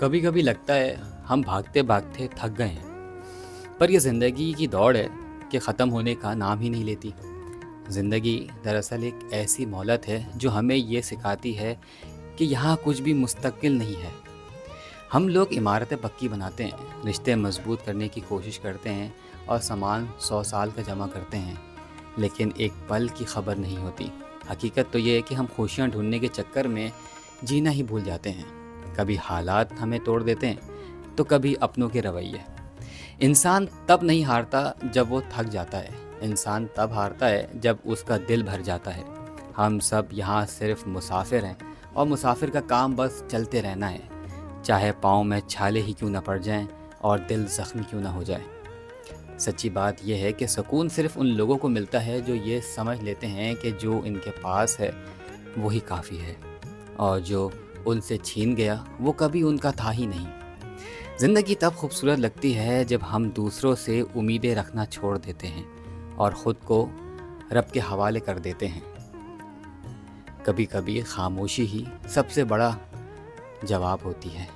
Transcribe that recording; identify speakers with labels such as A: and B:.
A: कभी कभी लगता है हम भागते भागते थक गए हैं, पर यह ज़िंदगी की दौड़ है कि ख़त्म होने का नाम ही नहीं लेती। ज़िंदगी दरअसल एक ऐसी मोहलत है जो हमें ये सिखाती है कि यहाँ कुछ भी मुस्तकिल नहीं है। हम लोग इमारतें पक्की बनाते हैं, रिश्ते मजबूत करने की कोशिश करते हैं और सामान 100 साल का जमा करते हैं, लेकिन एक पल की खबर नहीं होती। हकीकत तो ये है कि हम खुशियाँ ढूंढने के चक्कर में जीना ही भूल जाते हैं। कभी हालात हमें तोड़ देते हैं तो कभी अपनों के रवैये। इंसान तब नहीं हारता जब वो थक जाता है, इंसान तब हारता है जब उसका दिल भर जाता है। हम सब यहाँ सिर्फ मुसाफिर हैं और मुसाफिर का काम बस चलते रहना है, चाहे पाँव में छाले ही क्यों ना पड़ जाएं और दिल ज़ख्मी क्यों ना हो जाए। सच्ची बात यह है कि सुकून सिर्फ उन लोगों को मिलता है जो ये समझ लेते हैं कि जो इनके पास है वही काफ़ी है, और जो उनसे छीन गया वो कभी उनका था ही नहीं। ज़िंदगी तब खूबसूरत लगती है जब हम दूसरों से उम्मीदें रखना छोड़ देते हैं और ख़ुद को रब के हवाले कर देते हैं। कभी कभी खामोशी ही सबसे बड़ा जवाब होती है।